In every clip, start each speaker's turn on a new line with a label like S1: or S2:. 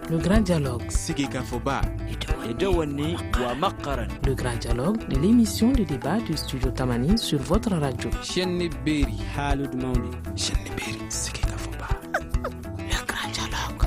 S1: Le grand dialogue. Le grand dialogue de l'émission de débat du studio Tamani sur votre radio. Le grand dialogue.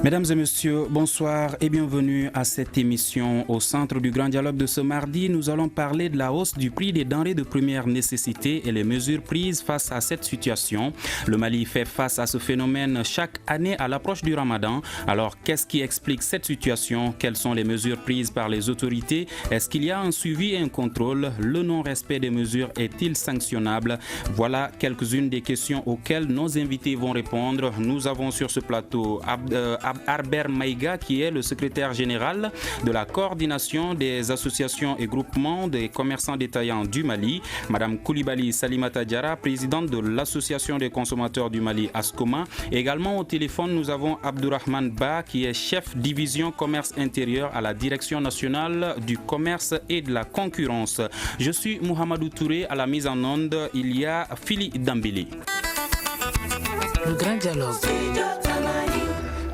S2: Mesdames et messieurs, bonsoir et bienvenue à cette émission. Au centre du Grand Dialogue de ce mardi, nous allons parler de la hausse du prix des denrées de première nécessité et les mesures prises face à cette situation. Le Mali fait face à ce phénomène chaque année à l'approche du Ramadan. Alors, qu'est-ce qui explique cette situation? Quelles sont les mesures prises par les autorités? Est-ce qu'il y a un suivi et un contrôle? Le non-respect des mesures est-il sanctionnable? Voilà quelques-unes des questions auxquelles nos invités vont répondre. Nous avons sur ce plateau Harbert Maïga, qui est le secrétaire général de la coordination des associations et groupements des commerçants détaillants du Mali. Madame Koulibaly Salimata Diarra, présidente de l'association des consommateurs du Mali, ASCOMA. Également au téléphone, nous avons Abdourahmane Ba, qui est chef division commerce intérieur à la direction nationale du commerce et de la concurrence. Je suis Mohamedou Touré à la mise en onde. Il y a Fili Dambili.
S1: Le grand dialogue.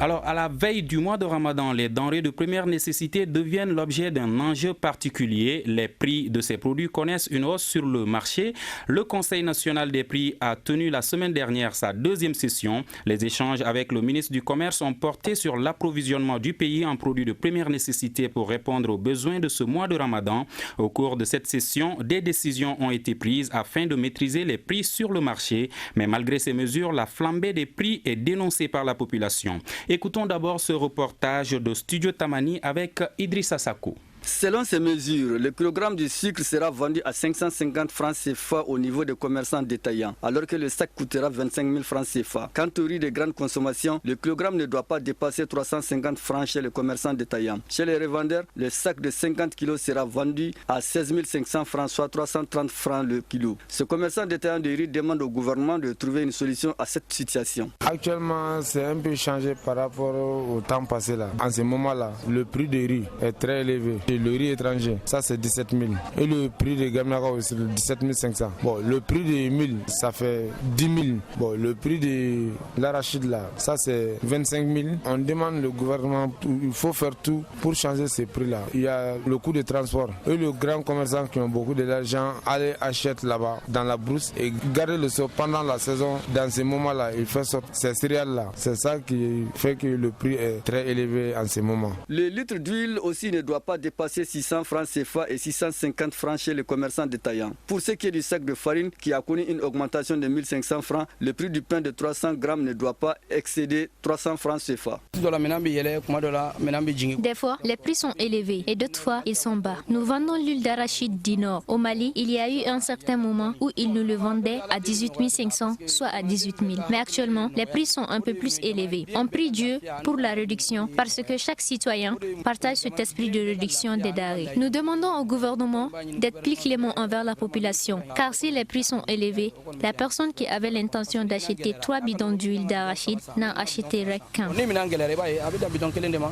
S2: Alors, à la veille du mois de Ramadan, les denrées de première nécessité deviennent l'objet d'un enjeu particulier. Les prix de ces produits connaissent une hausse sur le marché. Le Conseil national des prix a tenu la semaine dernière sa deuxième session. Les échanges avec le ministre du Commerce ont porté sur l'approvisionnement du pays en produits de première nécessité pour répondre aux besoins de ce mois de Ramadan. Au cours de cette session, des décisions ont été prises afin de maîtriser les prix sur le marché. Mais malgré ces mesures, la flambée des prix est dénoncée par la population. Écoutons d'abord ce reportage de Studio Tamani avec Idrissa Sakou.
S3: Selon ces mesures, le kilogramme du sucre sera vendu à 550 francs CFA au niveau des commerçants détaillants, alors que le sac coûtera 25 000 francs CFA. Quant au riz de grande consommation, le kilogramme ne doit pas dépasser 350 francs chez les commerçants détaillants. Chez les revendeurs, le sac de 50 kg sera vendu à 16 500 francs, soit 330 francs le kilo. Ce commerçant détaillant de riz demande au gouvernement de trouver une solution à cette situation.
S4: Actuellement, c'est un peu changé par rapport au temps passé là. En ce moment-là, le prix du riz est très élevé. Le riz étranger, ça c'est 17 000. Et le prix de Gamnaka aussi, 17 500. Bon, le prix des 1000, ça fait 10 000. Bon, le prix de l'arachide là, ça c'est 25 000. On demande le gouvernement, il faut faire tout pour changer ces prix-là. Il y a le coût de transport. Et les grands commerçants qui ont beaucoup d'argent, aller acheter là-bas, dans la brousse, et garder le sol pendant la saison. Dans ces moments-là, il fait sortir ces céréales-là. C'est ça qui fait que le prix est très élevé en ce moment.
S3: Le litre d'huile aussi ne doit pas dépasser 600 francs CFA et 650 francs chez les commerçants détaillants. Pour ce qui est du sac de farine qui a connu une augmentation de 1500 francs, le prix du pain de 300 grammes ne doit pas excéder 300 francs CFA.
S5: Des fois, les prix sont élevés et d'autres fois, ils sont bas. Nous vendons l'huile d'arachide du Nord. Au Mali, il y a eu un certain moment où ils nous le vendaient à 18 500, soit à 18 000. Mais actuellement, les prix sont un peu plus élevés. On prie Dieu pour la réduction parce que chaque citoyen partage cet esprit de réduction des denrées. Nous demandons au gouvernement d'être plus clément envers la population, car si les prix sont élevés, la personne qui avait l'intention d'acheter 3 bidons d'huile d'arachide n'en achèterait qu'un.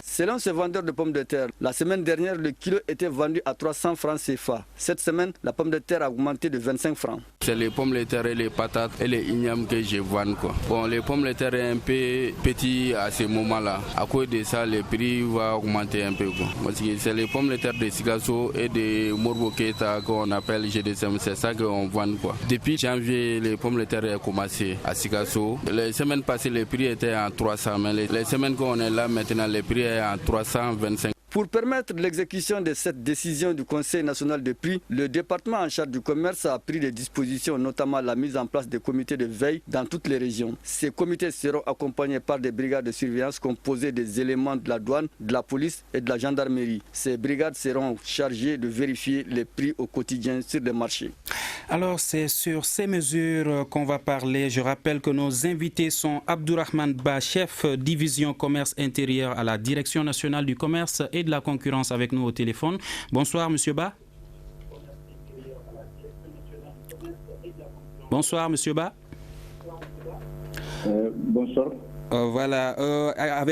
S3: Selon ce vendeur de pommes de terre, la semaine dernière, le kilo était vendu à 300 francs CFA. Cette semaine, la pomme de terre a augmenté de 25 francs.
S6: C'est les pommes de terre et les patates et les ignames que je vends, quoi. Bon, les pommes de terre sont un peu petits à ce moment-là. À cause de ça, le prix va augmenter un peu, quoi. Parce que c'est les pommes de terre de Sikasso et de Morboketa qu'on appelle GDSM, c'est ça qu'on vend, quoi. Depuis janvier, les pommes de terre ont commencé à Sikasso. Les semaines passées, les prix étaient à 300, mais les semaines qu'on est là maintenant, les prix sont à 325.
S3: Pour permettre l'exécution de cette décision du Conseil national de prix, le département en charge du commerce a pris des dispositions, notamment la mise en place de comités de veille dans toutes les régions. Ces comités seront accompagnés par des brigades de surveillance composées des éléments de la douane, de la police et de la gendarmerie. Ces brigades seront chargées de vérifier les prix au quotidien sur les marchés.
S2: Alors, c'est sur ces mesures qu'on va parler. Je rappelle que nos invités sont Abdourahmane Ba, chef division commerce intérieur à la Direction nationale du commerce et de la concurrence avec nous au téléphone. Bonsoir, monsieur Ba. Bonsoir, monsieur Ba.
S7: Bonsoir.
S2: Voilà,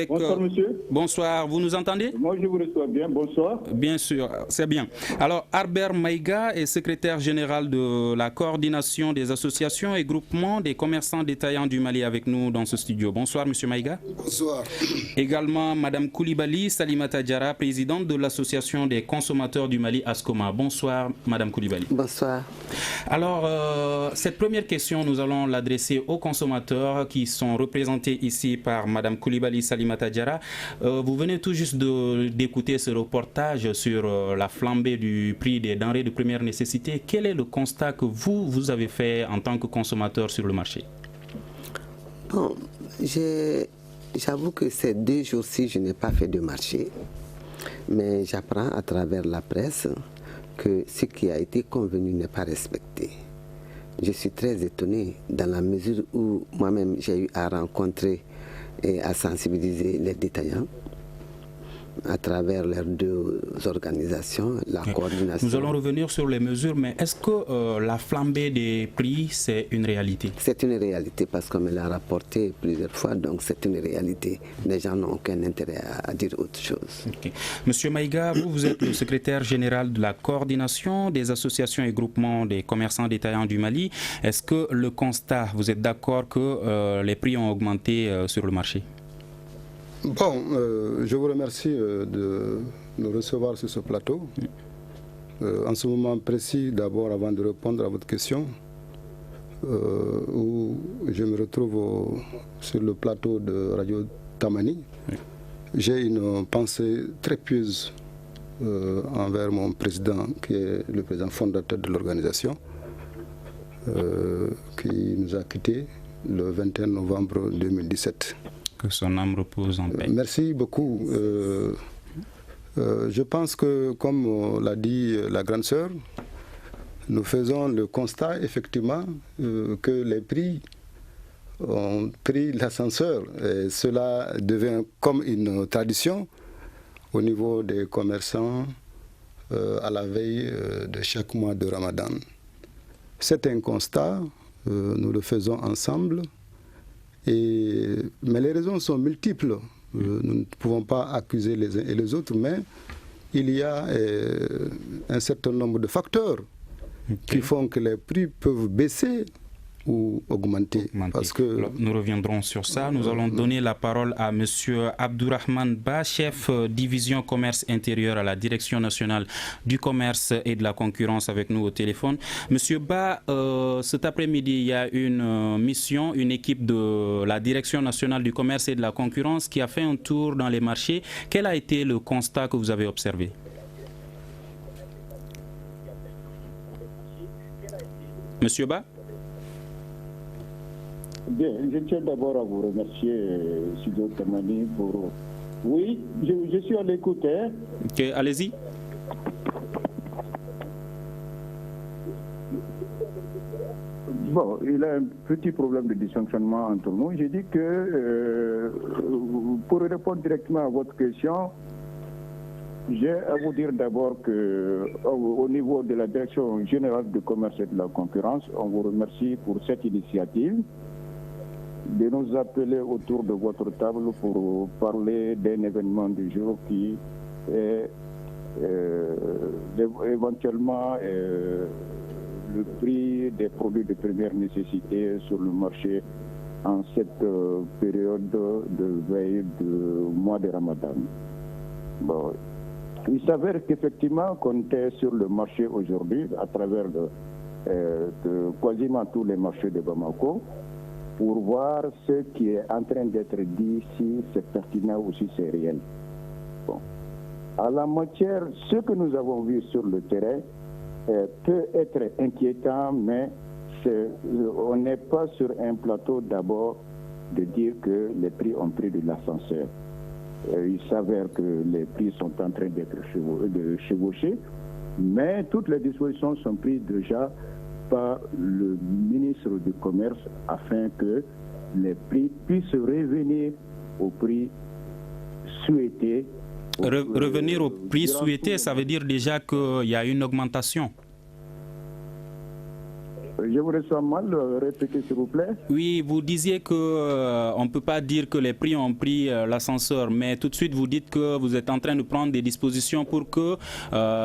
S7: bonsoir monsieur.
S2: Bonsoir, vous nous entendez?
S7: Moi je vous reçois bien, bonsoir.
S2: Bien sûr, c'est bien. Alors Albert Maïga est secrétaire général de la coordination des associations et groupements des commerçants détaillants du Mali avec nous dans ce studio. Bonsoir monsieur Maïga.
S8: Bonsoir.
S2: Également madame Koulibaly Salimata Diarra, présidente de l'association des consommateurs du Mali ASCOMA. Bonsoir madame Koulibaly.
S9: Bonsoir.
S2: Alors cette première question, nous allons l'adresser aux consommateurs qui sont représentés ici par Madame Koulibaly Salimata Diarra. Vous venez tout juste d'écouter ce reportage sur la flambée du prix des denrées de première nécessité. Quel est le constat que vous avez fait en tant que consommateur sur le marché?
S9: Bon, j'avoue que ces 2 jours-ci, je n'ai pas fait de marché. Mais j'apprends à travers la presse que ce qui a été convenu n'est pas respecté. Je suis très étonné dans la mesure où moi-même j'ai eu à rencontrer et à sensibiliser les détaillants à travers leurs 2 organisations, la coordination.
S2: Nous allons revenir sur les mesures, mais est-ce que la flambée des prix, c'est une réalité?
S9: C'est une réalité parce qu'on me l'a rapporté plusieurs fois, donc c'est une réalité. Les gens n'ont aucun intérêt à dire autre chose.
S2: Okay. Monsieur Maïga, vous êtes le secrétaire général de la coordination des associations et groupements des commerçants détaillants du Mali. Est-ce que le constat, vous êtes d'accord que les prix ont augmenté sur le marché?
S8: Bon, je vous remercie de nous recevoir sur ce plateau. En ce moment précis, d'abord, avant de répondre à votre question, où je me retrouve sur le plateau de Radio Tamani, j'ai une pensée très pieuse envers mon président, qui est le président fondateur de l'organisation, qui nous a quittés le 21 novembre 2017.
S2: Que son âme repose en paix.
S8: Merci beaucoup. Je pense que, comme l'a dit la grande sœur, nous faisons le constat effectivement que les prix ont pris l'ascenseur. Et cela devient comme une tradition au niveau des commerçants à la veille de chaque mois de Ramadan. C'est un constat, nous le faisons ensemble. Mais les raisons sont multiples. Nous ne pouvons pas accuser les uns et les autres, mais il y a un certain nombre de facteurs qui font que les prix peuvent baisser ou augmenter. Parce que
S2: nous reviendrons sur ça. Nous allons donner la parole à M. Abdourahmane Ba, chef division commerce intérieur à la Direction nationale du commerce et de la concurrence avec nous au téléphone. Monsieur Ba, cet après-midi, il y a une mission, une équipe de la Direction nationale du commerce et de la concurrence qui a fait un tour dans les marchés. Quel a été le constat que vous avez observé? Monsieur Ba?
S7: Bien, je tiens d'abord à vous remercier, Studio Tamani, pour... Oui, je suis à l'écoute. Hein.
S2: Ok, allez-y.
S7: Bon, il y a un petit problème de dysfonctionnement entre nous. J'ai dit que, pour répondre directement à votre question, j'ai à vous dire d'abord qu'au niveau de la Direction générale du commerce et de la concurrence, on vous remercie pour cette initiative de nous appeler autour de votre table pour parler d'un événement du jour qui est éventuellement le prix des produits de première nécessité sur le marché en cette période de veille du mois de Ramadan. Bon, il s'avère qu'effectivement qu'on est sur le marché aujourd'hui à travers de quasiment tous les marchés de Bamako, pour voir ce qui est en train d'être dit, si c'est pertinent ou si c'est réel. Bon. À la matière, ce que nous avons vu sur le terrain peut être inquiétant, mais on n'est pas sur un plateau d'abord de dire que les prix ont pris de l'ascenseur. Il s'avère que les prix sont en train d'être chevauchés, mais toutes les dispositions sont prises déjà par le ministre du Commerce afin que les prix puissent revenir au prix souhaité.
S2: Revenir au prix souhaité, ça veut dire déjà qu'il y a une augmentation.
S7: Je vous reçois mal, répétez s'il vous plaît.
S2: Oui, vous disiez qu'on ne peut pas dire que les prix ont pris l'ascenseur, mais tout de suite vous dites que vous êtes en train de prendre des dispositions pour que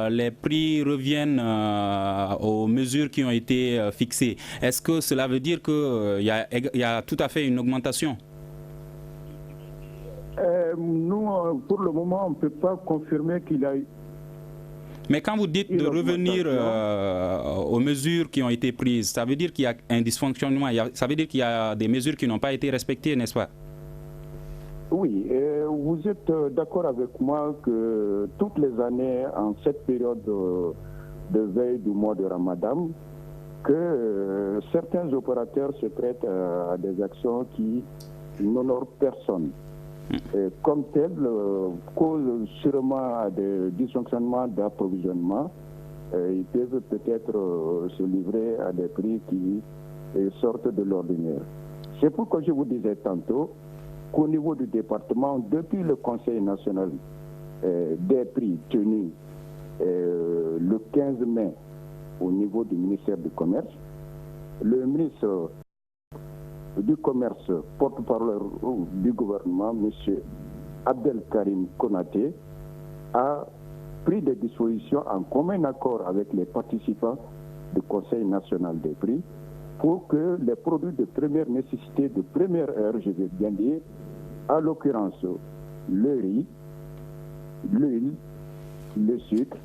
S2: les prix reviennent aux mesures qui ont été fixées. Est-ce que cela veut dire qu'il y a tout à fait une augmentation?
S7: Nous, pour le moment, on ne peut pas confirmer qu'il y a eu.
S2: Mais quand vous dites de revenir aux mesures qui ont été prises, ça veut dire qu'il y a un dysfonctionnement, ça veut dire qu'il y a des mesures qui n'ont pas été respectées, n'est-ce pas?
S7: Oui, vous êtes d'accord avec moi que toutes les années, en cette période de veille du mois de Ramadan, que certains opérateurs se prêtent à des actions qui n'honorent personne. Comme tel, cause sûrement des dysfonctionnements d'approvisionnement, ils peuvent peut-être se livrer à des prix qui sortent de l'ordinaire. C'est pourquoi je vous disais tantôt qu'au niveau du département, depuis le Conseil national des prix tenu le 15 mai au niveau du ministère du Commerce, le ministre du Commerce, porte-parole du gouvernement, M. Abdelkarim Konaté, a pris des dispositions en commun accord avec les participants du Conseil national des prix pour que les produits de première nécessité, de première heure, je vais bien dire, à l'occurrence le riz, l'huile, le sucre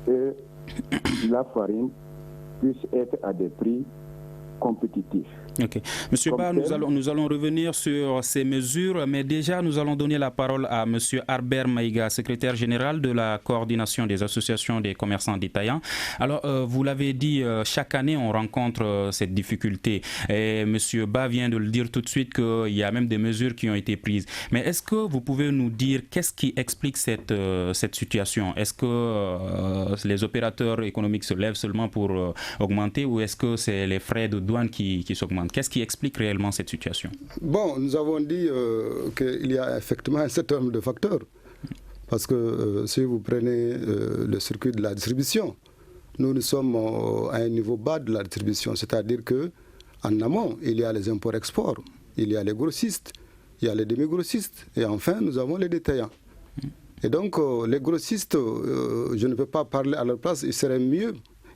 S7: et la farine, puissent être à des prix compétitifs.
S2: Ok. Monsieur Ba, nous allons revenir sur ces mesures, mais déjà nous allons donner la parole à Monsieur Harbert Maïga, secrétaire général de la coordination des associations des commerçants détaillants. Alors, vous l'avez dit, chaque année on rencontre cette difficulté. Et Monsieur Ba vient de le dire tout de suite qu'il y a même des mesures qui ont été prises. Mais est-ce que vous pouvez nous dire qu'est-ce qui explique cette situation? Est-ce que les opérateurs économiques se lèvent seulement pour augmenter, ou est-ce que c'est les frais de douane qui s'augmentent? Qu'est-ce qui explique réellement cette situation?
S8: Bon, nous avons dit qu'il y a effectivement un certain nombre de facteurs. Parce que si vous prenez le circuit de la distribution, nous sommes à un niveau bas de la distribution. C'est-à-dire qu'en amont, il y a les imports-exports, il y a les grossistes, il y a les demi-grossistes, et enfin, nous avons les détaillants. Et donc, les grossistes, je ne peux pas parler à leur place, il serait mieux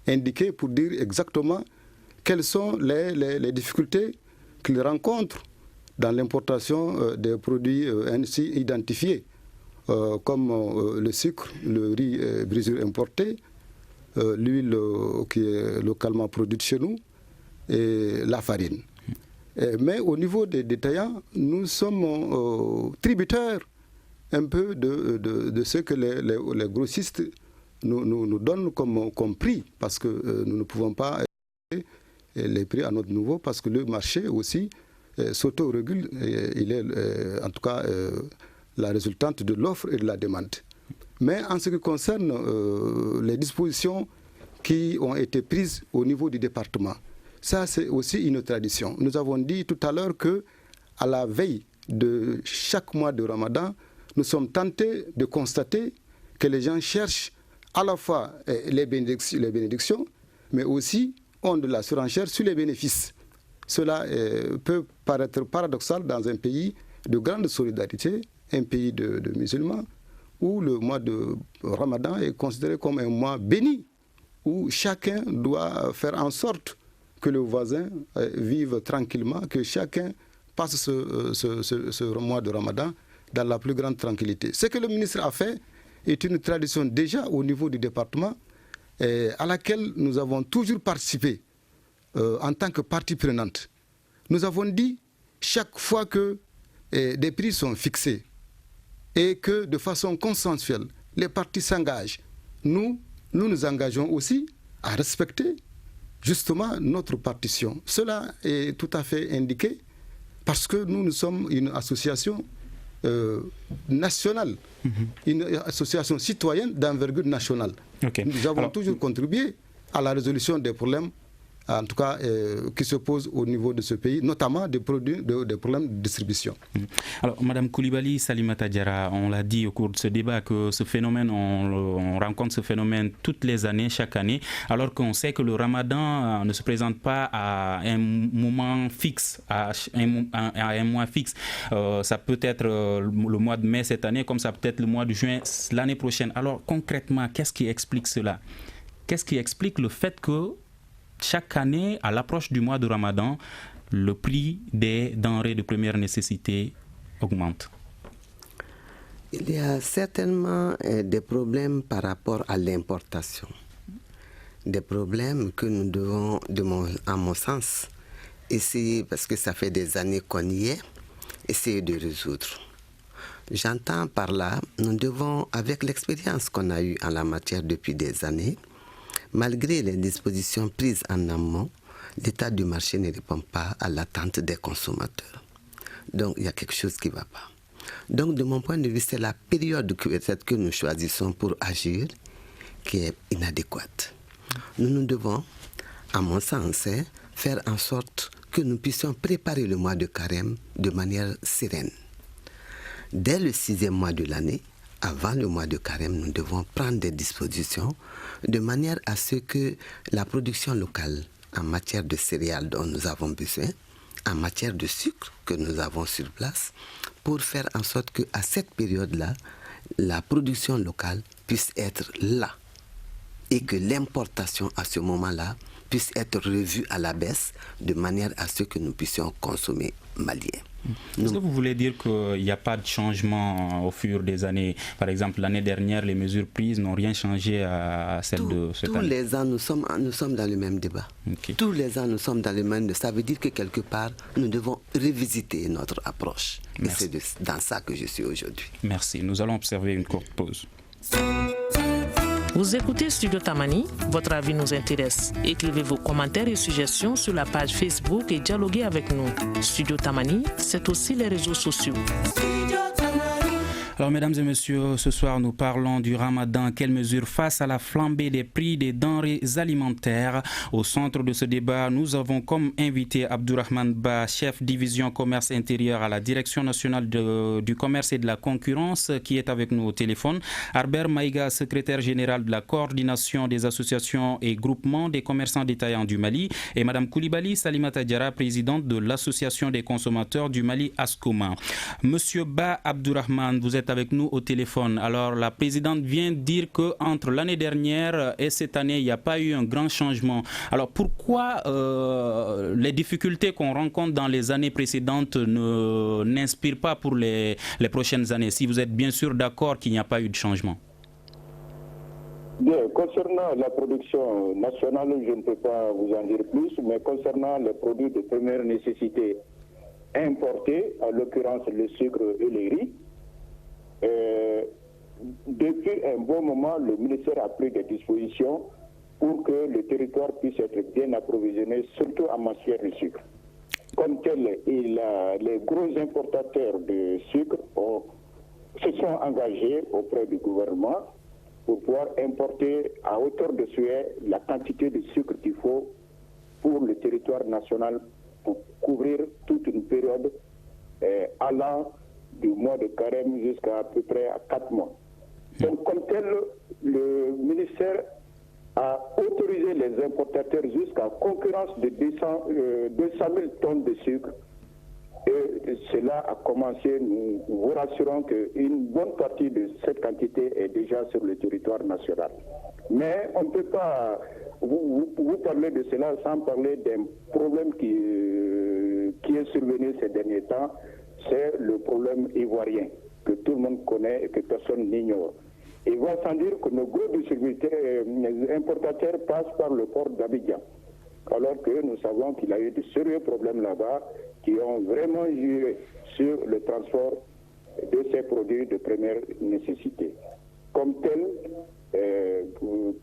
S8: indiqué pour dire exactement quelles sont les difficultés qu'ils rencontrent dans l'importation des produits ainsi identifiés, comme le sucre, le riz brisure importé, l'huile qui est localement produite chez nous et la farine. Mais au niveau des détaillants, nous sommes tributaires un peu de ce que les grossistes nous donnent comme prix, parce que nous ne pouvons pas les prix à notre niveau, parce que le marché aussi s'auto-régule, il est en tout cas la résultante de l'offre et de la demande. Mais en ce qui concerne les dispositions qui ont été prises au niveau du département, ça c'est aussi une tradition. Nous avons dit tout à l'heure qu'à la veille de chaque mois de Ramadan, nous sommes tentés de constater que les gens cherchent à la fois les bénédictions, mais aussi ont de la surenchère sur les bénéfices. Cela peut paraître paradoxal dans un pays de grande solidarité, un pays de musulmans, où le mois de Ramadan est considéré comme un mois béni, où chacun doit faire en sorte que le voisin vive tranquillement, que chacun passe ce mois de Ramadan dans la plus grande tranquillité. Ce que le ministre a fait est une tradition déjà au niveau du département, à laquelle nous avons toujours participé en tant que partie prenante. Nous avons dit, chaque fois que des prix sont fixés et que de façon consensuelle, les parties s'engagent, nous nous engageons aussi à respecter justement notre partition. Cela est tout à fait indiqué parce que nous sommes une association nationale, une association citoyenne d'envergure nationale. Nous avons toujours contribué à la résolution des problèmes en tout cas, qui se posent au niveau de ce pays, notamment des problèmes de distribution.
S2: Alors, Madame Coulibaly, Salimata Diarra, on l'a dit au cours de ce débat que ce phénomène, on rencontre ce phénomène toutes les années, chaque année, alors qu'on sait que le Ramadan ne se présente pas à un moment fixe, à un mois fixe. Ça peut être le mois de mai cette année, comme ça peut être le mois de juin l'année prochaine. Alors, concrètement, qu'est-ce qui explique cela? Qu'est-ce qui explique le fait que chaque année, à l'approche du mois de Ramadan, le prix des denrées de première nécessité augmente?
S9: Il y a certainement des problèmes par rapport à l'importation. Des problèmes que nous devons, à mon sens, essayer, parce que ça fait des années qu'on y est, essayer de résoudre. J'entends par là, nous devons, avec l'expérience qu'on a eue en la matière depuis des années, malgré les dispositions prises en amont, l'état du marché ne répond pas à l'attente des consommateurs. Donc, il y a quelque chose qui ne va pas. Donc, de mon point de vue, c'est la période que nous choisissons pour agir qui est inadéquate. Nous devons, à mon sens, faire en sorte que nous puissions préparer le mois de carême de manière sereine. Dès le 6e mois de l'année, avant le mois de carême, nous devons prendre des dispositions de manière à ce que la production locale en matière de céréales dont nous avons besoin, en matière de sucre que nous avons sur place, pour faire en sorte qu'à cette période-là, la production locale puisse être là et que l'importation à ce moment-là puisse être revue à la baisse de manière à ce que nous puissions consommer malien.
S2: Est-ce que vous voulez dire qu'il n'y a pas de changement au fur des années? Par exemple, l'année dernière, les mesures prises n'ont rien changé à celles de cette année?
S9: Tous les ans, nous sommes dans le même débat.
S2: Okay.
S9: Tous les ans, nous sommes dans le même débat. Ça veut dire que quelque part, nous devons revisiter notre approche.
S2: Merci.
S9: Et c'est dans ça que je suis aujourd'hui.
S2: Merci. Nous allons observer une courte pause.
S1: Vous écoutez Studio Tamani, votre avis nous intéresse. Écrivez vos commentaires et suggestions sur la page Facebook et dialoguez avec nous. Studio Tamani, c'est aussi les réseaux sociaux.
S2: Alors, mesdames et messieurs, ce soir, nous parlons du Ramadan. Quelles mesures face à la flambée des prix des denrées alimentaires? Au centre de ce débat, nous avons comme invité Abdourahmane Ba, chef division commerce intérieur à la Direction nationale du commerce et de la concurrence, qui est avec nous au téléphone. Albert Maïga, secrétaire général de la coordination des associations et groupements des commerçants détaillants du Mali. Et Madame Coulibaly Salimata Diarra, présidente de l'association des consommateurs du Mali, ASCOMA. Monsieur Ba Abdourahmane, vous êtes avec nous au téléphone. Alors, la présidente vient de dire qu'entre l'année dernière et cette année, il n'y a pas eu un grand changement. Alors, pourquoi les difficultés qu'on rencontre dans les années précédentes n'inspirent pas pour les prochaines années, si vous êtes bien sûr d'accord qu'il n'y a pas eu de changement?
S7: Bien, concernant la production nationale, je ne peux pas vous en dire plus, mais concernant les produits de première nécessité importés, en l'occurrence le sucre et les riz, depuis un bon moment, le ministère a pris des dispositions pour que le territoire puisse être bien approvisionné, surtout en matière de sucre. Comme tel, les gros importateurs de sucre se sont engagés auprès du gouvernement pour pouvoir importer à hauteur de souhait la quantité de sucre qu'il faut pour le territoire national pour couvrir toute une période allant du mois de carême jusqu'à peu près à 4 mois. Donc, comme tel, le ministère a autorisé les importateurs jusqu'à concurrence de 200 000 tonnes de sucre. Et cela a commencé, nous vous rassurons qu'une bonne partie de cette quantité est déjà sur le territoire national. Mais on ne peut pas vous parler de cela sans parler d'un problème qui est survenu ces derniers temps. C'est le problème ivoirien, que tout le monde connaît et que personne n'ignore. Il va sans dire que nos gros distributeurs, importateurs passent par le port d'Abidjan, alors que nous savons qu'il y a eu de sérieux problèmes là-bas qui ont vraiment joué sur le transport de ces produits de première nécessité. Comme tel,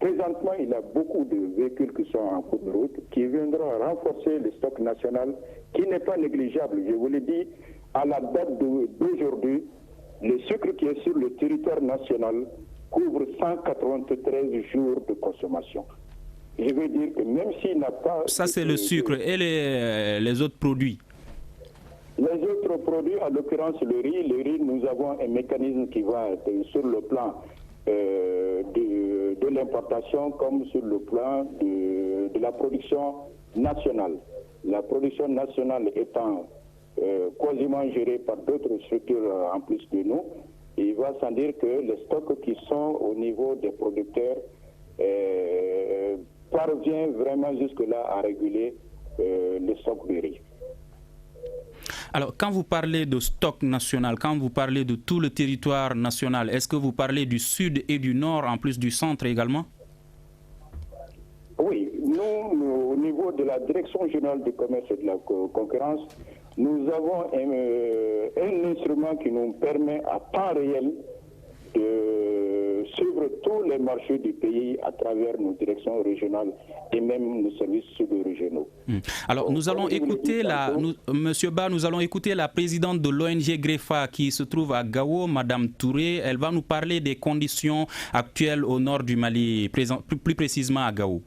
S7: présentement, il y a beaucoup de véhicules qui sont en cours de route qui viendront renforcer le stock national qui n'est pas négligeable. Je vous l'ai dit, à la date d'aujourd'hui, le sucre qui est sur le territoire national couvre 193 jours de consommation. je veux dire que même s'il n'a pas...
S2: Ça, c'est le sucre. Et les autres produits?
S7: Les autres produits, en l'occurrence le riz, nous avons un mécanisme qui va sur le plan de l'importation comme sur le plan de la production nationale. La production nationale étant quasiment gérée par d'autres structures en plus de nous, il va sans dire que les stocks qui sont au niveau des producteurs parviennent vraiment jusque-là à réguler les stocks de riz.
S2: Alors, quand vous parlez de stock national, quand vous parlez de tout le territoire national, est-ce que vous parlez du sud et du nord en plus du centre également?
S7: Oui, nous, au niveau de la Direction générale du commerce et de la concurrence, nous avons un instrument qui nous permet à temps réel de suivre tous les marchés du pays à travers nos directions régionales et même nos services sud-régionaux.
S2: Alors, nous allons écouter Monsieur Ba, nous allons écouter la présidente de l'ONG Grefa qui se trouve à Gao, Madame Touré. Elle va nous parler des conditions actuelles au nord du Mali, plus précisément à Gao.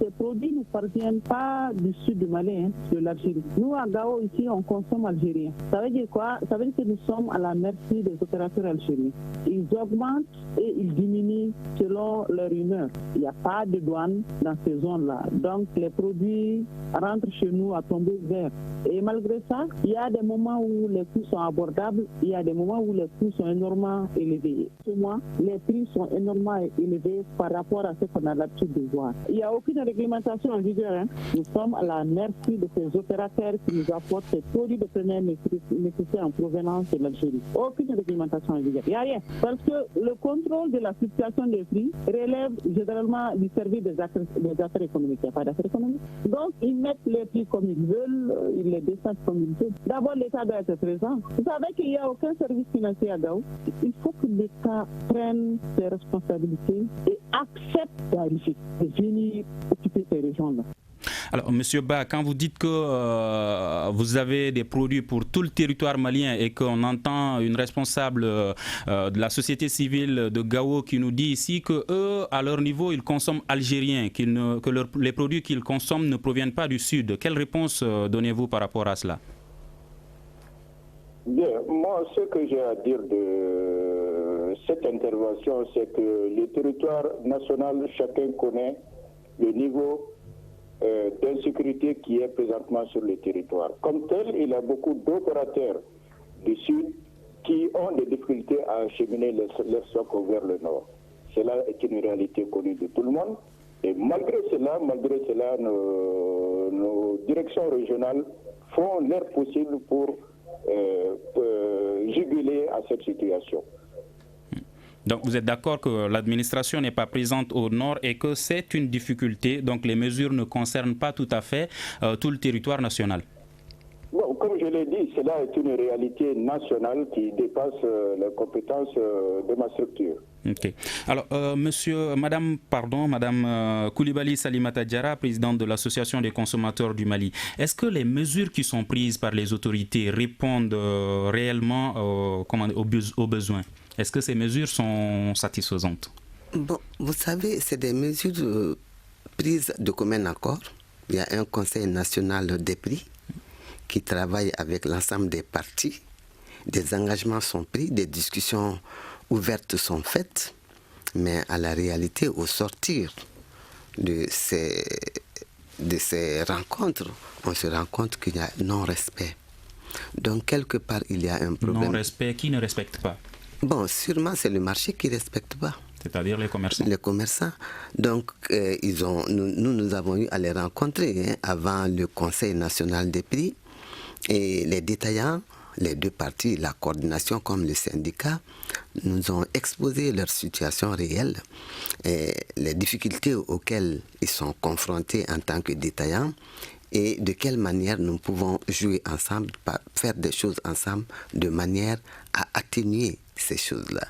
S10: Ces produits ne parviennent pas du sud du Mali, de l'Algérie. Nous, à Gao, ici, on consomme algérien. Ça veut dire quoi? Ça veut dire que nous sommes à la merci des opérateurs algériens. Ils augmentent et ils diminuent selon leur humeur. Il n'y a pas de douane dans ces zones-là. Donc, les produits rentrent chez nous à tomber vert. Et malgré ça, il y a des moments où les coûts sont abordables, il y a des moments où les coûts sont énormément élevés. Ce mois, les prix sont énormément élevés par rapport à ce qu'on a l'habitude de voir. Il n'y a aucune réglementation en vigueur. Nous sommes à la merci de ces opérateurs qui nous apportent ces produits de première nécessité en provenance de l'Algérie. Aucune réglementation en vigueur. Il n'y a rien. Parce que le contrôle de la fluctuation des prix relève généralement du service des affaires économiques. Il n'y a pas d'affaires économiques. Donc, ils mettent les prix comme ils veulent, ils les descendent comme ils veulent. D'abord, l'État doit être présent. Vous savez qu'il n'y a aucun service financier à Gao. Il faut que l'État prenne ses responsabilités et accepte d'arriver, de venir occuper ces régions-là.
S2: Alors, Monsieur Ba, quand vous dites que vous avez des produits pour tout le territoire malien et qu'on entend une responsable de la société civile de Gao qui nous dit ici que eux, à leur niveau, ils consomment algérien, les produits qu'ils consomment ne proviennent pas du sud. Quelle réponse donnez-vous par rapport à cela?
S7: Bien, moi, ce que j'ai à dire de cette intervention, c'est que le territoire national, chacun connaît le niveau d'insécurité qui est présentement sur le territoire. Comme tel, il y a beaucoup d'opérateurs du sud qui ont des difficultés à acheminer les stocks vers le nord. Cela est une réalité connue de tout le monde. Et malgré cela, nos directions régionales font leur possible pour juguler à cette situation.
S2: Donc vous êtes d'accord que l'administration n'est pas présente au nord et que c'est une difficulté, donc les mesures ne concernent pas tout à fait tout le territoire national?
S7: Bon, comme je l'ai dit, cela est une réalité nationale qui dépasse les compétences de ma structure.
S2: Ok. Alors, Madame Koulibaly Salimata Diarra, présidente de l'Association des consommateurs du Mali, est-ce que les mesures qui sont prises par les autorités répondent réellement aux besoins? Est-ce que ces mesures sont satisfaisantes?
S9: Bon, vous savez, c'est des mesures prises de commun accord. Il y a un conseil national des prix qui travaille avec l'ensemble des parties. Des engagements sont pris, des discussions ouvertes sont faites, mais à la réalité, au sortir de ces rencontres, on se rend compte qu'il y a non-respect. Donc, quelque part, il y a un problème.
S2: Non-respect, qui ne respecte pas?
S9: Bon, sûrement, c'est le marché qui ne respecte pas.
S2: C'est-à-dire les commerçants? Les
S9: commerçants. Donc, nous avons eu à les rencontrer avant le Conseil national des prix. Et les détaillants, les deux parties, la coordination comme le syndicat, nous ont exposé leur situation réelle et les difficultés auxquelles ils sont confrontés en tant que détaillants et de quelle manière nous pouvons jouer ensemble, faire des choses ensemble de manière à atténuer ces choses-là.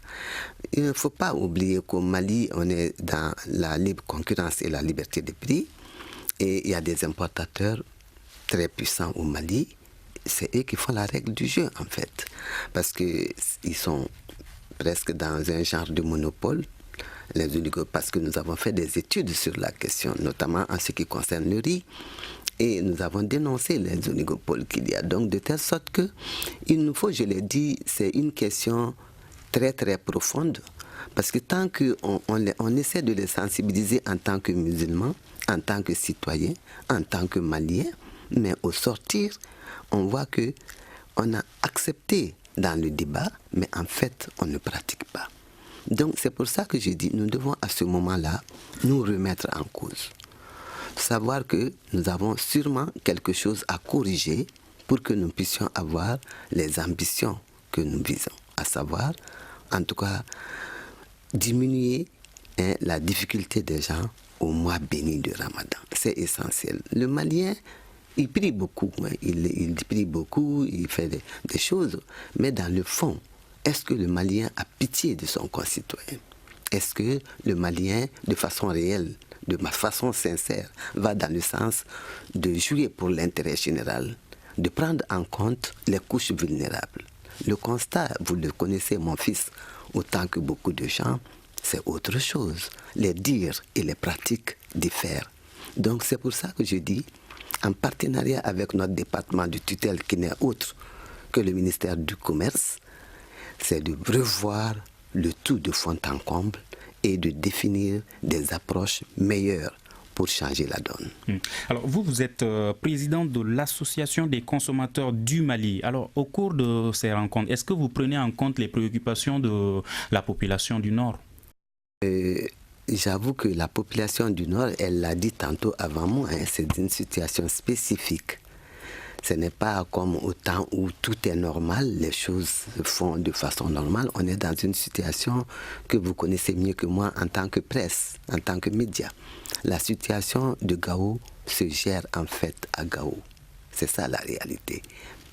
S9: Il ne faut pas oublier qu'au Mali, on est dans la libre concurrence et la liberté de prix et il y a des importateurs très puissants au Mali. C'est eux qui font la règle du jeu, en fait. Parce qu'ils sont presque dans un genre de monopole. les oligopoles, parce que nous avons fait des études sur la question, notamment en ce qui concerne le riz, et nous avons dénoncé les oligopoles qu'il y a. Donc, de telle sorte que, il nous faut, je l'ai dit, c'est une question très, très profonde, parce que tant qu'on essaie de les sensibiliser en tant que musulmans, en tant que citoyens, en tant que Maliens, mais au sortir, on voit qu'on a accepté dans le débat, mais en fait, on ne pratique pas. Donc, c'est pour ça que je dis, nous devons à ce moment-là nous remettre en cause. Savoir que nous avons sûrement quelque chose à corriger pour que nous puissions avoir les ambitions que nous visons, à savoir, en tout cas, diminuer la difficulté des gens au mois béni de Ramadan. C'est essentiel. Le Malien, il prie beaucoup, il prie beaucoup, il fait des choses, mais dans le fond, est-ce que le Malien a pitié de son concitoyen? Est-ce que le Malien, de façon réelle, de façon sincère, va dans le sens de jouer pour l'intérêt général, de prendre en compte les couches vulnérables? Le constat, vous le connaissez, mon fils, autant que beaucoup de gens, c'est autre chose. Les dires et les pratiques diffèrent. Donc c'est pour ça que je dis, en partenariat avec notre département de tutelle qui n'est autre que le ministère du Commerce, c'est de revoir le tout de fond en comble et de définir des approches meilleures pour changer la donne.
S2: Alors vous êtes président de l'Association des consommateurs du Mali. Alors au cours de ces rencontres, est-ce que vous prenez en compte les préoccupations de la population du Nord?
S9: J'avoue que la population du Nord, elle l'a dit tantôt avant moi, c'est une situation spécifique. Ce n'est pas comme au temps où tout est normal, les choses se font de façon normale. On est dans une situation que vous connaissez mieux que moi en tant que presse, en tant que média. La situation de Gao se gère en fait à Gao. C'est ça la réalité.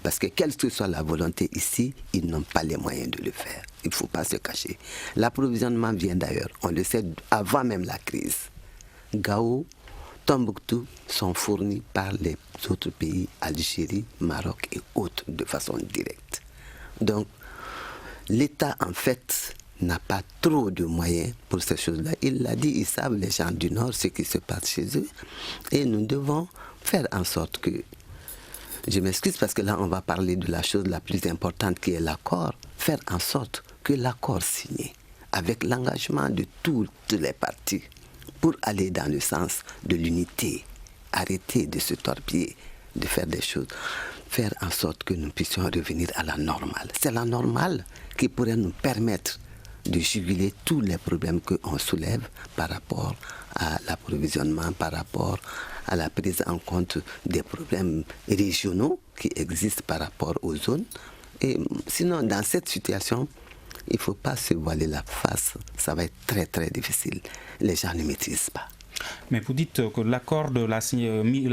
S9: Parce que quelle que soit la volonté ici, ils n'ont pas les moyens de le faire. Il ne faut pas se cacher. L'approvisionnement vient d'ailleurs, on le sait avant même la crise. Gao, Tombouctou sont fournis par les autres pays, Algérie, Maroc et autres, de façon directe. Donc, l'État, en fait, n'a pas trop de moyens pour ces choses-là. Il l'a dit, ils savent, les gens du Nord, ce qui se passe chez eux. Et nous devons faire en sorte que, je m'excuse parce que là, on va parler de la chose la plus importante qui est l'accord, faire en sorte que l'accord signé, avec l'engagement de toutes les parties, pour aller dans le sens de l'unité, arrêter de se torpiller, de faire des choses, faire en sorte que nous puissions revenir à la normale. C'est la normale qui pourrait nous permettre de juguler tous les problèmes qu'on soulève par rapport à l'approvisionnement, par rapport à la prise en compte des problèmes régionaux qui existent par rapport aux zones. Et sinon, dans cette situation, il ne faut pas se voiler la face, ça va être très très difficile. Les gens ne maîtrisent pas.
S2: Mais vous dites que l'accord de la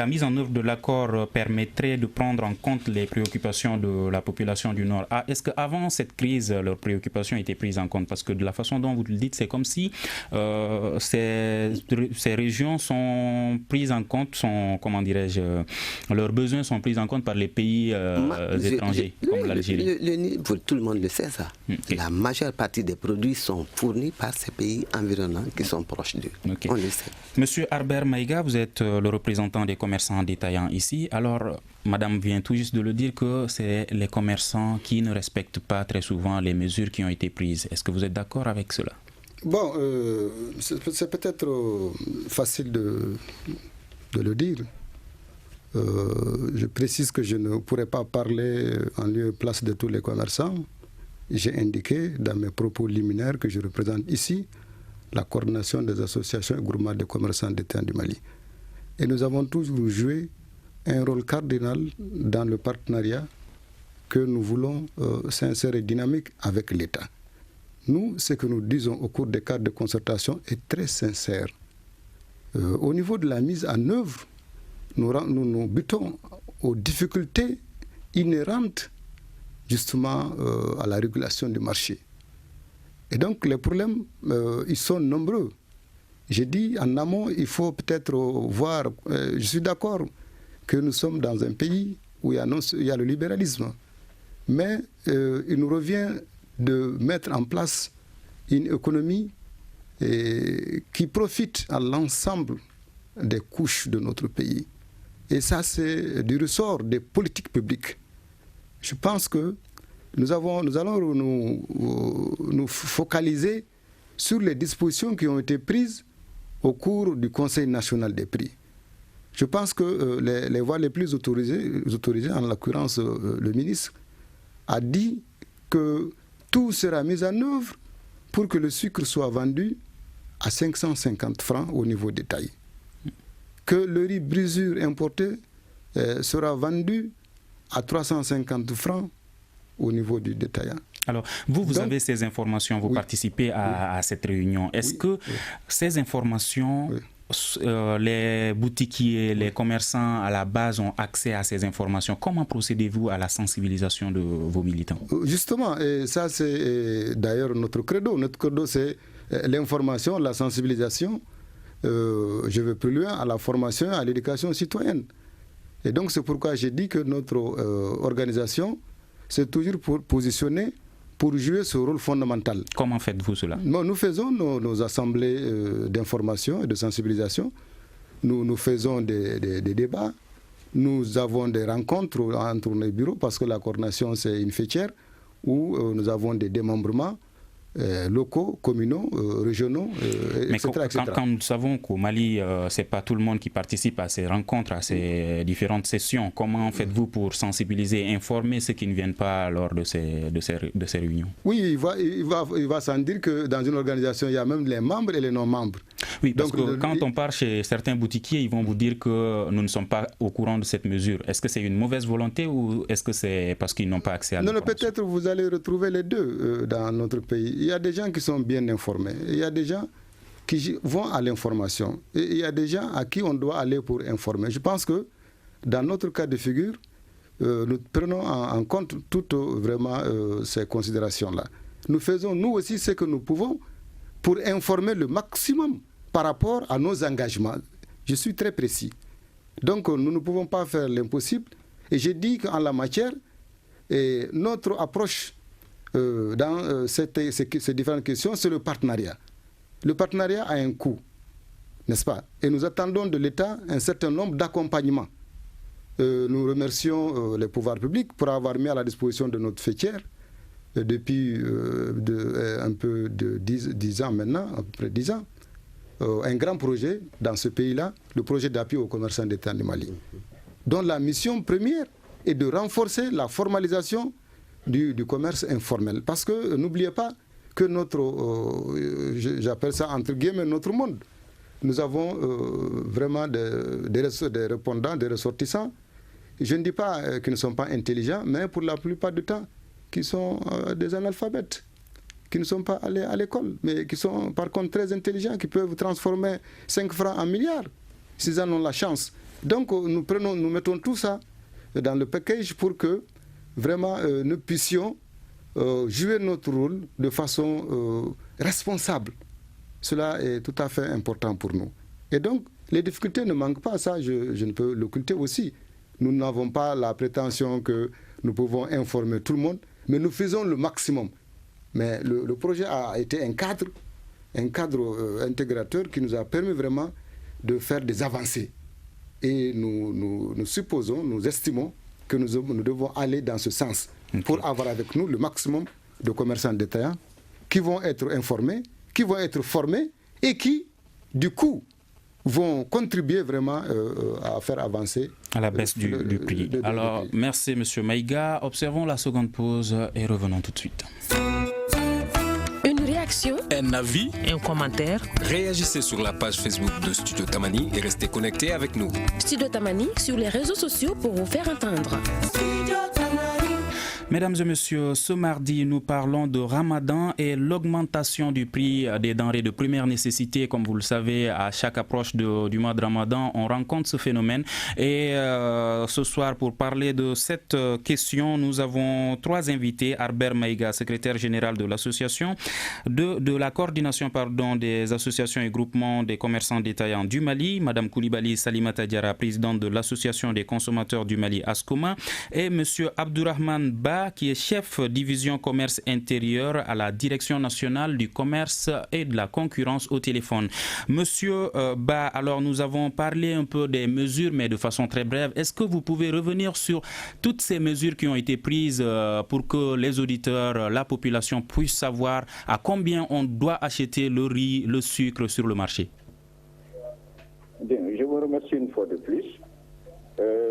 S2: mise en œuvre de l'accord permettrait de prendre en compte les préoccupations de la population du Nord. Est-ce qu'avant cette crise, leurs préoccupations étaient prises en compte? Parce que de la façon dont vous le dites, c'est comme si ces régions sont prises en compte, comment dirais-je, leurs besoins sont pris en compte par les pays étrangers, comme l'Algérie.
S9: Tout le monde le sait, ça. Okay. La majeure partie des produits sont fournis par ces pays environnants qui sont proches d'eux. Okay. On le sait.
S2: Monsieur Albert Maïga, vous êtes le représentant des commerçants détaillants ici. Alors, madame vient tout juste de le dire que c'est les commerçants qui ne respectent pas très souvent les mesures qui ont été prises. Est-ce que vous êtes d'accord avec cela?
S8: Bon, c'est peut-être facile de le dire. Je précise que je ne pourrais pas parler en lieu et place de tous les commerçants. J'ai indiqué dans mes propos liminaires que je représente ici la coordination des associations et groupements de commerçants détaillants du Mali. Et nous avons toujours joué un rôle cardinal dans le partenariat que nous voulons sincère et dynamique avec l'État. Nous, ce que nous disons au cours des cadres de concertation est très sincère. Au niveau de la mise en œuvre, nous butons aux difficultés inhérentes justement à la régulation du marché. Et donc les problèmes, ils sont nombreux. J'ai dit en amont, il faut peut-être voir, je suis d'accord que nous sommes dans un pays où il y a le libéralisme. Mais il nous revient de mettre en place une économie et qui profite à l'ensemble des couches de notre pays. Et ça, c'est du ressort des politiques publiques. Je pense que nous allons nous focaliser sur les dispositions qui ont été prises au cours du Conseil national des prix. Je pense que les voies les plus autorisées, en l'occurrence le ministre, a dit que tout sera mis en œuvre pour que le sucre soit vendu à 550 francs au niveau détaillé. Que le riz brisure importé sera vendu à 350 francs au niveau du détaillant.
S2: Alors, vous avez ces informations, vous participez à cette réunion. Est-ce que ces informations, les boutiquiers, les commerçants à la base ont accès à ces informations? Comment procédez-vous à la sensibilisation de vos militants?
S8: Justement, et ça c'est d'ailleurs notre credo. Notre credo, c'est l'information, la sensibilisation, je vais plus loin, à la formation, à l'éducation citoyenne. Et donc c'est pourquoi j'ai dit que notre organisation s'est toujours positionnée pour jouer ce rôle fondamental.
S2: Comment faites-vous cela?
S8: Nous faisons nos assemblées d'information et de sensibilisation. Nous faisons des débats. Nous avons des rencontres entre les bureaux parce que la coordination, c'est une fêtière où nous avons des démembrements locaux, communaux, régionaux, etc.
S2: Quand nous savons qu'au Mali, ce n'est pas tout le monde qui participe à ces rencontres, à ces différentes sessions, comment faites-vous pour sensibiliser, informer ceux qui ne viennent pas lors de ces réunions?
S8: Oui, il va sans dire que dans une organisation, il y a même les membres et les non-membres.
S2: Oui, parce que quand on part chez certains boutiquiers, ils vont vous dire que nous ne sommes pas au courant de cette mesure. Est-ce que c'est une mauvaise volonté ou est-ce que c'est parce qu'ils n'ont pas accès à l'information?
S8: Non, peut-être vous allez retrouver les deux dans notre pays. Il y a des gens qui sont bien informés. Il y a des gens qui vont à l'information. Et il y a des gens à qui on doit aller pour informer. Je pense que dans notre cas de figure, nous prenons en compte toutes vraiment ces considérations-là. Nous faisons nous aussi ce que nous pouvons pour informer le maximum par rapport à nos engagements. Je suis très précis. Donc nous ne pouvons pas faire l'impossible. Et j'ai dit qu'en la matière, notre approche dans ces différentes questions, c'est le partenariat. Le partenariat a un coût, n'est-ce pas? Et nous attendons de l'État un certain nombre d'accompagnements. Nous remercions les pouvoirs publics pour avoir mis à la disposition de notre fêtière depuis un peu de 10 ans maintenant, à peu près 10 ans, un grand projet dans ce pays-là, le projet d'appui aux commerçants d'État du Mali, dont la mission première est de renforcer la formalisation du commerce informel. Parce que n'oubliez pas que j'appelle ça entre guillemets notre monde. Nous avons vraiment des répondants, des ressortissants. Je ne dis pas qu'ils ne sont pas intelligents, mais pour la plupart du temps, qui sont des analphabètes, qui ne sont pas allés à l'école, mais qui sont par contre très intelligents, qui peuvent transformer 5 francs en milliards, s'ils en ont la chance. Donc nous mettons tout ça dans le package pour que vraiment nous puissions jouer notre rôle de façon responsable. Cela est tout à fait important pour nous. Et donc, les difficultés ne manquent pas, ça je ne peux l'occulter aussi. Nous n'avons pas la prétention que nous pouvons informer tout le monde, mais nous faisons le maximum. Mais le projet a été un cadre intégrateur qui nous a permis vraiment de faire des avancées. Et nous supposons, nous estimons que nous devons aller dans ce sens pour avoir avec nous le maximum de commerçants détaillants qui vont être informés, qui vont être formés et qui, du coup, vont contribuer vraiment à faire avancer
S2: à la baisse du prix. Alors, merci M. Maïga. Observons la seconde pause et revenons tout de suite.
S11: Une réaction,
S12: un avis,
S1: un commentaire.
S12: Réagissez sur la page Facebook de Studio Tamani et restez connectés avec nous.
S11: Studio Tamani sur les réseaux sociaux pour vous faire entendre.
S2: Mesdames et messieurs, ce mardi, nous parlons de Ramadan et l'augmentation du prix des denrées de première nécessité. Comme vous le savez, à chaque approche du mois de Ramadan, on rencontre ce phénomène. Et ce soir, pour parler de cette question, nous avons 3 invités. Albert Maïga, secrétaire général de l'association, de la coordination des associations et groupements des commerçants détaillants du Mali, Madame Koulibaly Salimata Diarra, présidente de l'association des consommateurs du Mali, ASCOMA, et Monsieur Abdourahmane Ba, Ba, qui est chef division commerce intérieur à la Direction nationale du commerce et de la concurrence au téléphone. Monsieur Ba, alors nous avons parlé un peu des mesures, mais de façon très brève. Est-ce que vous pouvez revenir sur toutes ces mesures qui ont été prises pour que les auditeurs, la population puissent savoir à combien on doit acheter le riz, le sucre sur le marché?
S7: Bien, je vous remercie une fois de plus.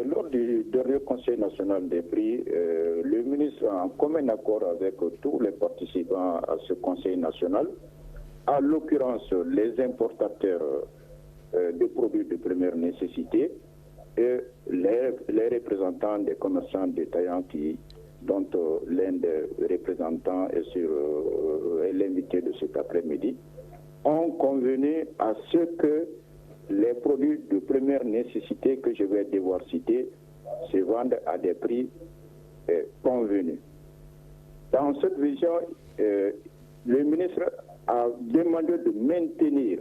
S7: Lors du dernier Conseil national des prix, le ministre, en commun accord avec tous les participants à ce Conseil national, en l'occurrence les importateurs de produits de première nécessité et les représentants des commerçants détaillants dont l'un des représentants est l'invité de cet après-midi, ont convenu à ce que les produits de première nécessité que je vais devoir citer se vendent à des prix convenus. Dans cette vision, le ministre a demandé de maintenir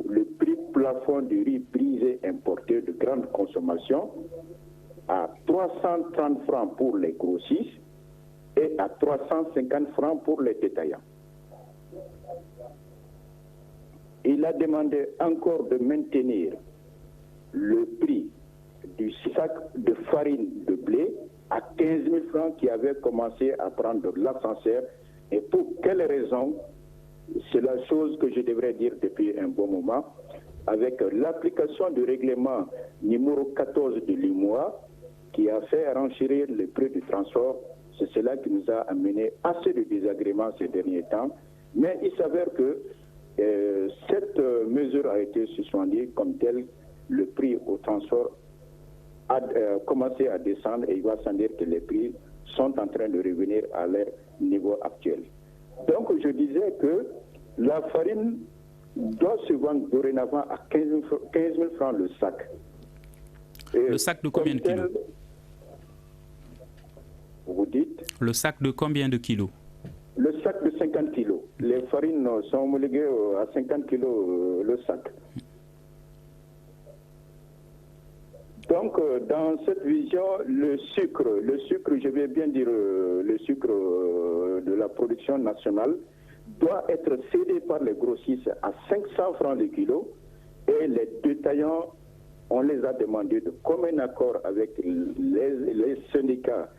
S7: le prix plafond du riz brisé importé de grande consommation à 330 francs pour les grossistes et à 350 francs pour les détaillants. Il a demandé encore de maintenir le prix du sac de farine de blé à 15 000 francs qui avait commencé à prendre l'ascenseur. Et pour quelle raison? C'est la chose que je devrais dire depuis un bon moment. Avec l'application du règlement numéro 14 de l'UMOA qui a fait renchérir le prix du transport, c'est cela qui nous a amené assez de désagréments ces derniers temps. Mais il s'avère que cette mesure a été suspendue comme telle. Le prix au transport a commencé à descendre et il va sans dire que les prix sont en train de revenir à leur niveau actuel. Donc je disais que la farine doit se vendre dorénavant à 15 000 francs le sac. Et
S2: le sac de combien de kilos?
S7: Vous dites?
S2: Le sac de combien de kilos?
S7: Le sac de 50 kilos. Les farines sont homologuées à 50 kilos le sac. Donc, dans cette vision, le sucre, je vais bien dire le sucre de la production nationale, doit être cédé par les grossistes à 500 francs le kilo et les détaillants, on les a demandé de commun accord avec les syndicats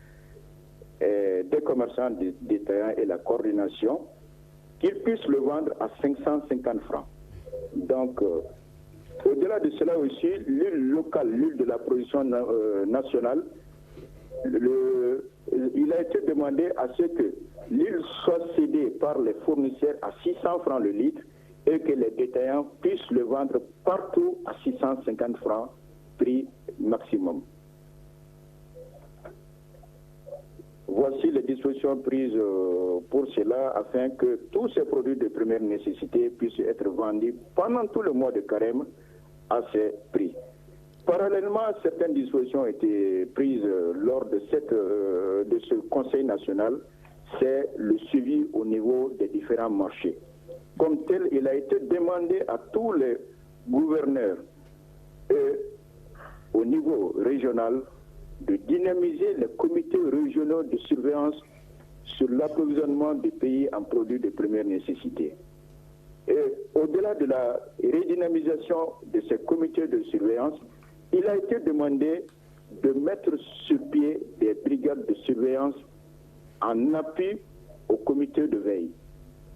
S7: des commerçants détaillants et la coordination, qu'ils puissent le vendre à 550 francs. Donc, au-delà de cela aussi, l'huile locale, l'huile de la production nationale, il a été demandé à ce que l'huile soit cédée par les fournisseurs à 600 francs le litre et que les détaillants puissent le vendre partout à 650 francs, prix maximum. Voici les dispositions prises pour cela afin que tous ces produits de première nécessité puissent être vendus pendant tout le mois de carême à ces prix. Parallèlement, certaines dispositions ont été prises lors de ce Conseil national, c'est le suivi au niveau des différents marchés. Comme tel, il a été demandé à tous les gouverneurs et au niveau régional de dynamiser les comités régionaux de surveillance sur l'approvisionnement des pays en produits de première nécessité. Et au-delà de la redynamisation de ces comités de surveillance, il a été demandé de mettre sur pied des brigades de surveillance en appui au comité de veille.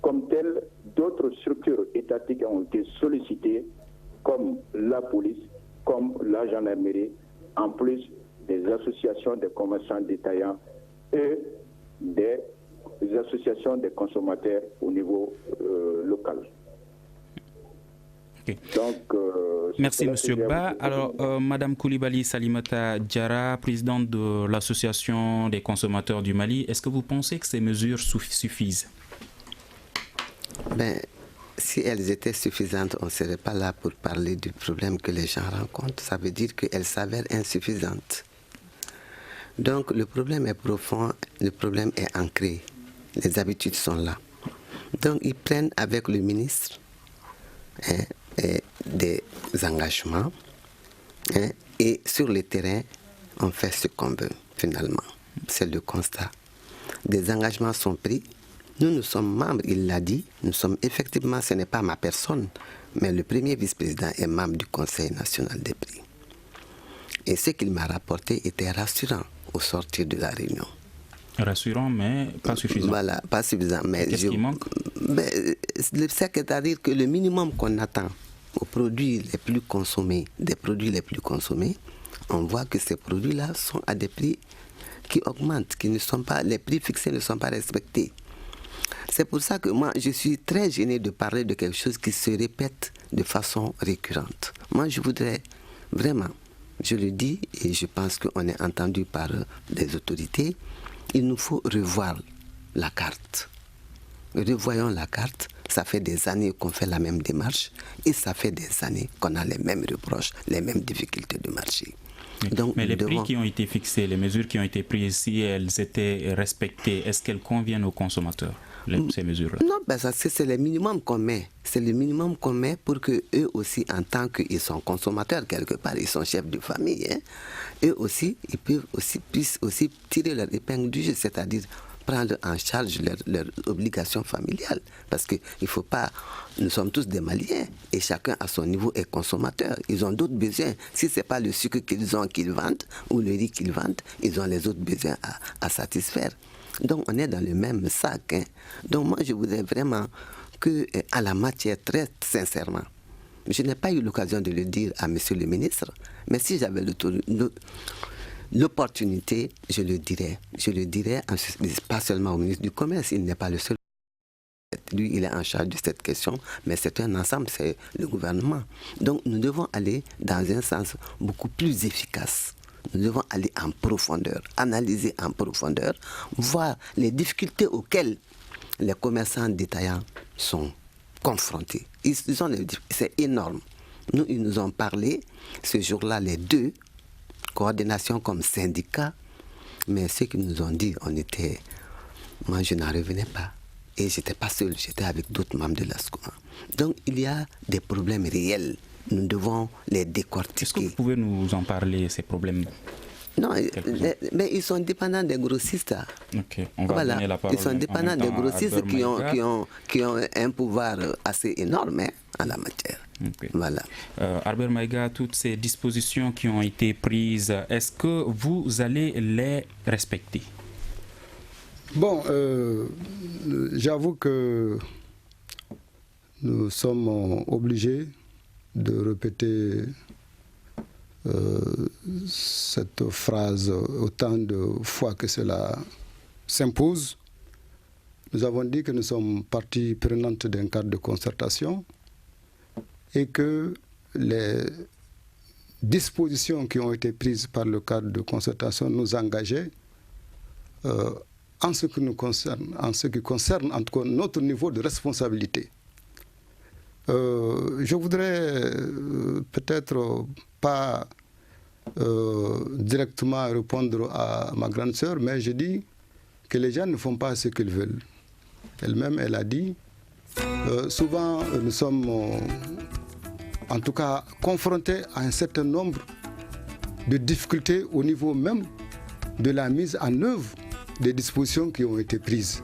S7: Comme tel, d'autres structures étatiques ont été sollicitées, comme la police, comme la gendarmerie, en plus des associations des commerçants détaillants et des associations des consommateurs au niveau local.
S2: Okay. Donc, merci M. Ba. Alors, Mme Koulibaly Salimata Diarra, présidente de l'Association des consommateurs du Mali, est-ce que vous pensez que ces mesures suffisent?
S9: Si elles étaient suffisantes, on ne serait pas là pour parler du problème que les gens rencontrent. Ça veut dire qu'elles s'avèrent insuffisantes. Donc le problème est profond, le problème est ancré. Les habitudes sont là. Donc ils prennent avec le ministre des engagements et sur le terrain, on fait ce qu'on veut finalement. C'est le constat des engagements sont pris. Nous sommes membres, il l'a dit, nous sommes effectivement, ce n'est pas ma personne, mais le premier vice-président est membre du Conseil national des prix. Et ce qu'il m'a rapporté était rassurant au sortir de la réunion.
S2: Rassurant, mais pas suffisant.
S9: Voilà, pas suffisant. Mais
S2: qu'est-ce qui manque?
S9: C'est-à-dire que le minimum qu'on attend aux produits les plus consommés, des produits les plus consommés, on voit que ces produits-là sont à des prix qui augmentent, qui ne sont pas, les prix fixés ne sont pas respectés. C'est pour ça que moi, je suis très gêné de parler de quelque chose qui se répète de façon récurrente. Moi, je voudrais vraiment, je le dis et je pense qu'on est entendu par les autorités, il nous faut revoir la carte. Revoyons la carte. Ça fait des années qu'on fait la même démarche et ça fait des années qu'on a les mêmes reproches, les mêmes difficultés de marché.
S2: Donc, mais les prix qui ont été fixés, les mesures qui ont été prises, si elles étaient respectées, est-ce qu'elles conviennent aux consommateurs, ces mesures-là?
S9: Non, ben ça, c'est le minimum qu'on met. C'est le minimum qu'on met pour qu'eux aussi, en tant qu'ils sont consommateurs quelque part, ils sont chefs de famille, hein, eux aussi, ils puissent aussi tirer leur épingle du jeu, c'est-à-dire prendre en charge leurs obligations familiales. Parce qu'il ne faut pas... Nous sommes tous des Maliens et chacun à son niveau est consommateur. Ils ont d'autres besoins. Si ce n'est pas le sucre qu'ils vendent ou le riz qu'ils vendent, ils ont les autres besoins à satisfaire. Donc on est dans le même sac. Hein. Donc moi je voudrais vraiment que, à la matière, très sincèrement, je n'ai pas eu l'occasion de le dire à monsieur le ministre, mais si j'avais l'opportunité, je le dirais. Je le dirais pas seulement au ministre du Commerce, il n'est pas le seul. Lui, il est en charge de cette question, mais c'est un ensemble, c'est le gouvernement. Donc nous devons aller dans un sens beaucoup plus efficace. Nous devons aller en profondeur, analyser en profondeur, voir les difficultés auxquelles les commerçants détaillants sont confrontés. C'est énorme. Nous, ils nous ont parlé, ce jour-là, les deux, coordination comme syndicat, mais ce qu'ils nous ont dit, moi je n'en revenais pas. Et je n'étais pas seul, j'étais avec d'autres membres de l'ASCOMA. Donc il y a des problèmes réels, nous devons les décortiquer.
S2: Est-ce que vous pouvez nous en parler, ces problèmes?
S9: Non, mais ils sont dépendants des grossistes.
S2: Ok, on va donner la parole.
S9: Ils sont dépendants des grossistes qui ont un pouvoir assez énorme, hein, en la matière.
S2: Okay.
S9: Voilà.
S2: Albert Maïga, toutes ces dispositions qui ont été prises, est-ce que vous allez les respecter?
S8: Bon, j'avoue que nous sommes obligés de répéter cette phrase autant de fois que cela s'impose. Nous avons dit que nous sommes partie prenante d'un cadre de concertation et que les dispositions qui ont été prises par le cadre de concertation nous engageaient en ce qui nous concerne, en ce qui concerne en tout cas notre niveau de responsabilité. Je voudrais peut-être pas directement répondre à ma grande sœur, mais je dis que les gens ne font pas ce qu'ils veulent. Elle-même, elle a dit, souvent nous sommes en tout cas confrontés à un certain nombre de difficultés au niveau même de la mise en œuvre des dispositions qui ont été prises.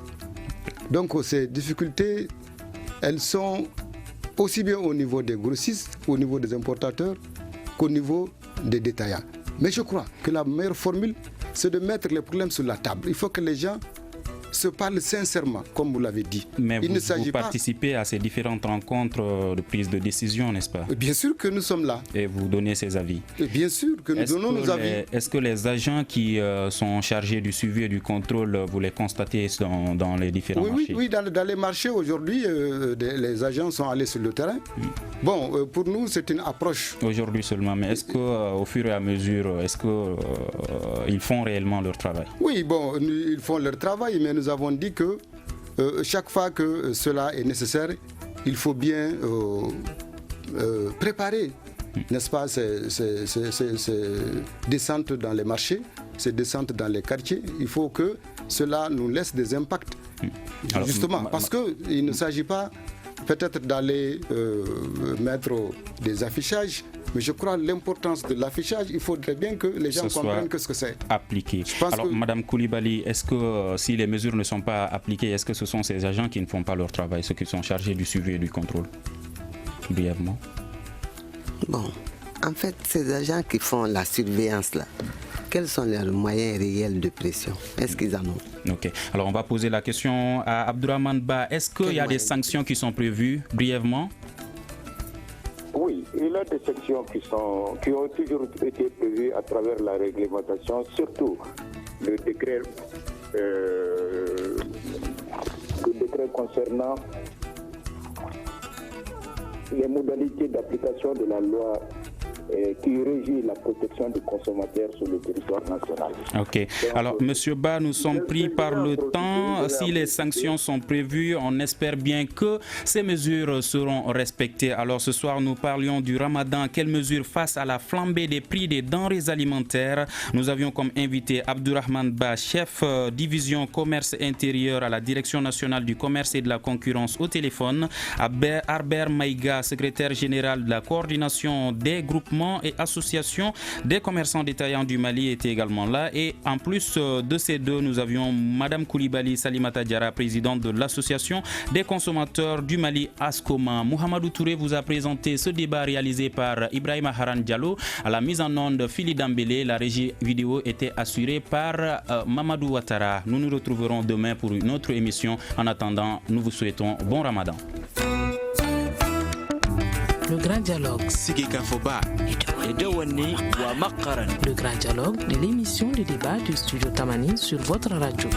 S8: Donc ces difficultés, elles sont aussi bien au niveau des grossistes, au niveau des importateurs, qu'au niveau des détaillants. Mais je crois que la meilleure formule, c'est de mettre les problèmes sur la table. Il faut que les gens se parlent sincèrement, comme vous l'avez dit.
S2: Mais vous participez à ces différentes rencontres de prise de décision, n'est-ce pas?
S8: Bien sûr que nous sommes là.
S2: Et vous donnez ces avis?
S8: Bien sûr que nous donnons nos avis.
S2: Est-ce que les agents qui sont chargés du suivi et du contrôle, vous les constatez dans les différents marchés? Oui,
S8: dans les marchés aujourd'hui, les agents sont allés sur le terrain. Bon, pour nous, c'est une approche.
S2: Aujourd'hui seulement, mais est-ce qu'au fur et à mesure, est-ce qu'ils font réellement leur travail?
S8: Oui, bon, ils font leur travail, mais nous avons dit que chaque fois que cela est nécessaire, il faut bien préparer, n'est-ce pas, ces descentes dans les marchés, ces descentes dans les quartiers. Il faut que cela nous laisse des impacts. Alors, justement, parce qu'il ne s'agit pas peut-être d'aller mettre des affichages Mais je crois l'importance de l'affichage, il faudrait bien que les gens comprennent ce que c'est.
S2: Appliqué. Alors, Madame Koulibaly, est-ce que si les mesures ne sont pas appliquées, est-ce que ce sont ces agents qui ne font pas leur travail, ceux qui sont chargés du suivi et du contrôle? Brièvement.
S9: Bon, en fait, ces agents qui font la surveillance là, quels sont leurs moyens réels de pression? Est-ce qu'ils en ont?
S2: Ok. Alors, on va poser la question à Abdourahmane Ba. Est-ce qu'il y a des sanctions qui sont prévues, brièvement?
S7: Oui, il y a des sanctions qui ont toujours été prévues à travers la réglementation, surtout le décret concernant les modalités d'application de la loi qui régit la protection des consommateurs sur le territoire national.
S2: Ok. Alors, Monsieur Ba, nous sommes pris par le temps. Si les sanctions sont prévues, on espère bien que ces mesures seront respectées. Alors, ce soir, nous parlions du Ramadan. Quelles mesures face à la flambée des prix des denrées alimentaires? Nous avions comme invité Abdourahmane Ba, chef division commerce intérieur à la Direction nationale du commerce et de la concurrence au téléphone. Harbert Maïga, secrétaire général de la coordination des groupements et associations des commerçants détaillants du Mali était également là. Et en plus de ces deux, nous avions Madame Koulibaly Salimata Diarra, présidente de l'association des consommateurs du Mali, ASCOMA. Mohamedou Touré vous a présenté ce débat réalisé par Ibrahima Haran Diallo. À la mise en onde, Phili Dambélé. La régie vidéo était assurée par Mamadou Ouattara. Nous nous retrouverons demain pour une autre émission. En attendant, nous vous souhaitons bon Ramadan.
S1: Le grand dialogue. Le grand dialogue de l'émission de débat du studio Tamani sur votre radio.